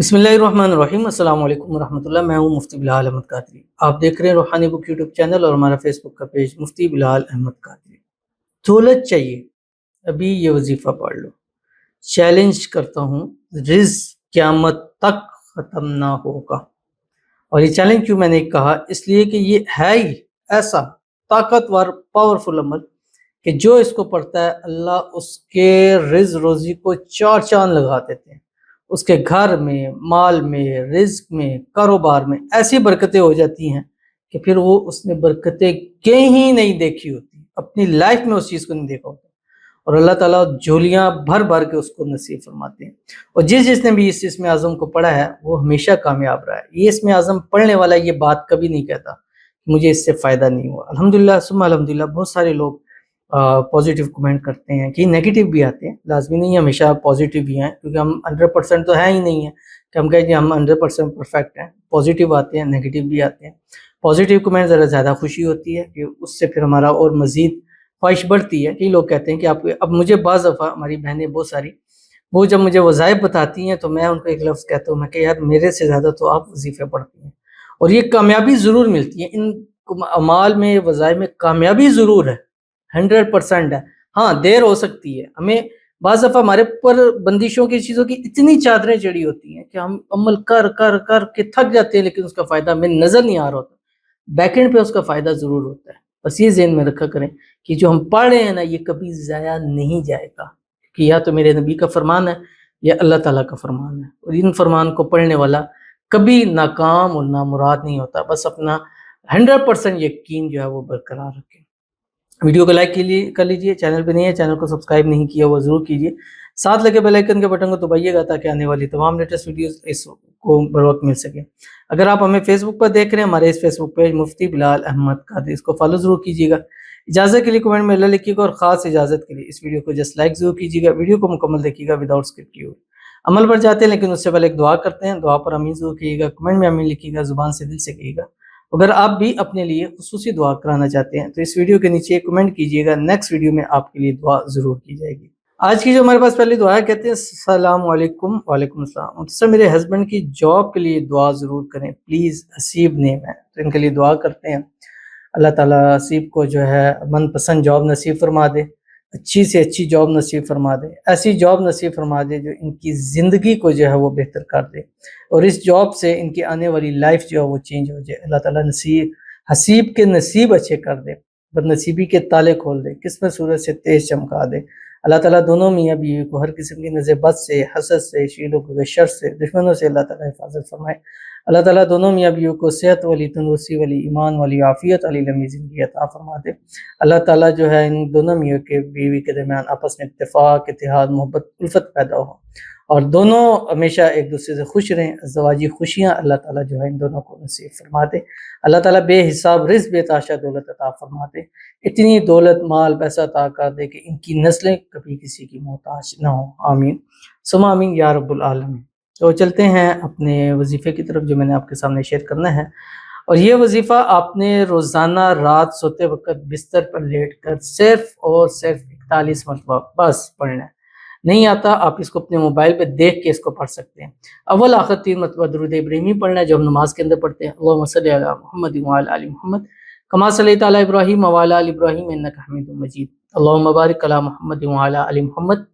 बिस्मिल्लाहिर्रहमानिर्रहीम। अस्सलाम वालेकुम रहमतुल्लाह। मैं हूँ मुफ्ती बिलाल अहमद कादरी। आप देख रहे हैं रूहानी बुक यूट्यूब चैनल और हमारा फेसबुक का पेज मुफ्ती बिलाल अहमद कादरी। दौलत चाहिए, अभी ये वजीफा पढ़ लो। चैलेंज करता हूँ, रिज़्क क़यामत तक ख़त्म ना होगा। और ये चैलेंज क्यों मैंने कहा, इसलिए कि ये है ही ऐसा ताकतवर पावरफुल अमल कि जो इसको पढ़ता है अल्लाह उसके रिज़्क रोज़ी को चार चांद लगा देते हैं। उसके घर में, माल में, रिज़्क में, कारोबार में ऐसी बरकतें हो जाती हैं कि फिर वो उसने बरकतें कहीं ही नहीं देखी होती, अपनी लाइफ में उस चीज़ को नहीं देखा होता, और अल्लाह ताला झोलियाँ भर भर के उसको नसीब फरमाते हैं। और जिसने भी इस इसमें आज़म को पढ़ा है वो हमेशा कामयाब रहा है। ये इसमें आज़म पढ़ने वाला ये बात कभी नहीं कहता मुझे इससे फ़ायदा नहीं हुआ। अल्हम्दुलिल्लाह सुम्मा अल्हम्दुलिल्लाह बहुत सारे लोग पॉजिटिव कमेंट करते हैं कि नेगेटिव भी आते हैं, लाजमी नहीं हमेशा पॉजिटिव ही हैं, क्योंकि हम 100% तो है ही नहीं है कि हम कहें कि हम 100% परफेक्ट हैं। पॉजिटिव आते हैं, नेगेटिव भी आते हैं। पॉजिटिव कमेंट ज़रा ज़्यादा खुशी होती है कि उससे फिर हमारा और मज़ीद ख्वाहिश बढ़ती है। कई लोग कहते हैं कि आप अब मुझे बाज़ दफ़ा हमारी बहनें बहुत सारी, वो जब मुझे वज़ाइफ बताती हैं तो मैं उनको एक लफ्ज़ कहता हूँ, मैं कि यार मेरे से ज़्यादा तो आप वज़ीफ़े पढ़ती हैं, और ये कामयाबी ज़रूर मिलती है इन अमाल में, वज़ाइफ में कामयाबी ज़रूर है, 100% है। हाँ, देर हो सकती है, हमें बाज़ दफ़ा हमारे ऊपर बंदिशों की चीज़ों की इतनी चादरें चढ़ी होती हैं कि हम अमल कर कर कर के थक जाते हैं, लेकिन उसका फ़ायदा हमें नज़र नहीं आ रहा होता। बैकएंड पे उसका फ़ायदा ज़रूर होता है। बस ये ज़हन में रखा करें कि जो हम पढ़ रहे हैं ना, ये कभी ज़ाया नहीं जाएगा, कि या तो मेरे नबी का फरमान है या अल्लाह ताला का फरमान है, और इन फरमान को पढ़ने वाला कभी नाकाम और नामुराद नहीं होता। बस अपना 100% यकीन जो है वो बरकरार रखें। वीडियो को लाइक कर लीजिए, चैनल पे नहीं है, चैनल को सब्सक्राइब नहीं किया वो ज़रूर कीजिए, साथ लगे बेल आइकन के बटन को दबाइएगा ताकि आने वाली तमाम लेटेस्ट वीडियोस इसको बर वक्त मिल सके। अगर आप हमें फेसबुक पर देख रहे हैं, हमारे इस फेसबुक पेज मुफ्ती बिलाल अहमद कादरी, इसको फॉलो ज़रूर कीजिएगा। इजाज़त के लिए कमेंट में अल्लाह लिखिएगा, और ख़ास इजाज़त के लिए इस वीडियो को जस्ट लाइक ज़रूर कीजिएगा। वीडियो को मुकम्मल देखिएगा विदाउट स्किप किए हुए। अमल पर जाते हैं, लेकिन उससे पहले एक दुआ करते हैं। दुआ पर आमीन ज़रूर कहिएगा, कमेंट में आमीन लिखिएगा, ज़ुबान से दिल से कहिएगा। अगर आप भी अपने लिए खुसूसी दुआ कराना चाहते हैं तो इस वीडियो के नीचे कमेंट कीजिएगा, नेक्स्ट वीडियो में आपके लिए दुआ ज़रूर की जाएगी। आज की जो हमारे पास पहली दुआ है, कहते हैं अस्सलाम वालेकुम। वालेकुम अस्सलाम। सर मेरे हस्बैंड की जॉब के लिए दुआ ज़रूर करें प्लीज़, हसीब नेम है, तो इनके लिए दुआ करते हैं। अल्लाह ताला हसीब को जो है मनपसंद जॉब नसीब फरमा दे, अच्छी से अच्छी जॉब नसीब फरमा दे, ऐसी जॉब नसीब फरमा दे जो इनकी ज़िंदगी को जो है वो बेहतर कर दे, और इस जॉब से इनकी आने वाली लाइफ जो है वो चेंज हो जाए। अल्लाह ताला हसीब के नसीब अच्छे कर दे, बदनसीबी के ताले खोल दे, किस्मत सूरज से तेज चमका दे। अल्लाह ताला दोनों मियाँ बीवी को हर किस्म की नज़र बद से, हसद से, शीलों के शर से, दुश्मनों से अल्लाह ताला हिफाजत फरमाए। अल्लाह ताला दोनों मियाँ बीवियों को सेहत वाली, तंदुरुस्ती वाली, ईमान वाली, आफ़ियत वाली लंबी ज़िंदगी अता फरमा दे। अल्लाह ताला जो है इन दोनों मियाँ के बीवी के दरमियान आपस में इत्तेफ़ाक, इत्तेहाद, मोहब्बत, उल्फ़त पैदा हो, और दोनों हमेशा एक दूसरे से खुश रहें। ज़वाजी खुशियाँ अल्लाह ताला जो है इन दोनों को नसीब फरमा दे। अल्लाह ताला बेहिसाब रिज़्क़ बेताशा दौलत अता फरमा दे। इतनी दौलत, माल, पैसा अता कर दे कि इनकी नस्लें कभी किसी की मोहताज ना हो। आमीन सुम्मा आमीन या रब्बुल आलमीन। तो चलते हैं अपने वजीफ़े की तरफ जो मैंने आपके सामने शेयर करना है, और ये वजीफ़ा आपने रोज़ाना रात सोते वक़्त बिस्तर पर लेटकर सिर्फ़ और सिर्फ़ 41 मरतबा बस पढ़ना है। नहीं आता आप इसको अपने मोबाइल पे देख के इसको पढ़ सकते हैं। अव्वल आखिर 3 मरतबा दुरूद इब्राहिमी पढ़ना है जो हम नमाज़ के अंदर पढ़ते हैं। अल्लाहुम्मा सल्लि अला मुहम्मद व अला आलि मुहम्मद कमा सल्लैता अला इब्राहीम व अला आलि इब्राहीम इन्नका हमीदुम मजीद। अल्लाहुम्मा बारिक अला मुहम्मद व अला आलि मुहम्मद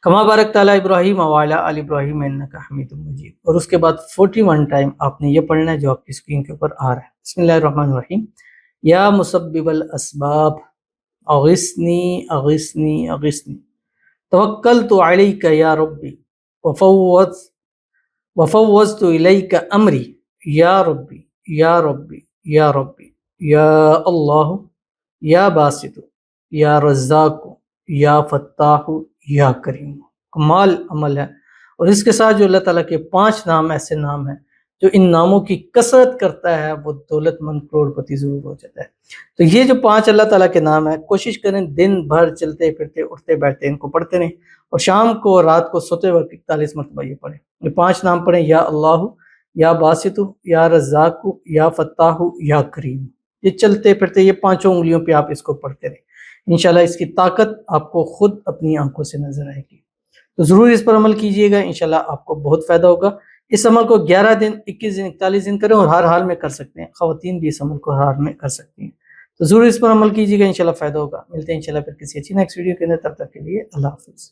कमा बारकता अला इब्राहीम व अला आलि इब्राहीम इन्नका हमीदुम मजीद। और उसके बाद 41 टाइम आपने ये पढ़ना है जो आपकी स्क्रीन के ऊपर आ रहा है। बिस्मिल्लाहिर रहमानिर रहीम। या मुसब्बिबल अस्बाब अगिस्नी अगिस्नी अगिस्नी तवक्कलतु अलैका या रब्बी वफ़व्वज़्तु इलैका अमरी या रब्बी या रब्बी या रब्बी या अल्लाह या बासितु या रज़्ज़ाक़ु या फ़त्ताहु या करीम। कमाल अमल है, और इसके साथ जो अल्लाह ताला के 5 नाम ऐसे नाम हैं जो इन नामों की कसरत करता है वो दौलतमंद करोड़पति ज़रूर हो जाता है। तो ये जो 5 अल्लाह ताला के नाम है, कोशिश करें दिन भर चलते फिरते उठते बैठते इनको पढ़ते रहें, और शाम को रात को सोते वक्त 41 मरतबा ये पढ़ें। ये 5 नाम पढ़ें, या अल्लाह, या बासितु, या रज़्ज़ाक़ु, या फ़त्ताहु, या करीम। ये चलते फिरते ये 5 उंगलियों पे आप इसको पढ़ते रहें, इंशाल्लाह इसकी ताकत आपको खुद अपनी आंखों से नजर आएगी। تو ضرور اس پر عمل کیجیے گا، انشاءاللہ آپ کو بہت فائدہ ہوگا۔ اس عمل کو 11 دن، 21 دن، 41 دن کریں اور ہر حال میں کر سکتے ہیں، خواتین بھی اس عمل کو ہر حال میں کر سکتی ہیں۔ تو ضرور اس پر عمل کیجیے گا، انشاءاللہ فائدہ ہوگا۔ ملتے ہیں انشاءاللہ پھر کسی اچھی نیکسٹ ویڈیو کے اندر، تب تک کے لیے اللہ حافظ۔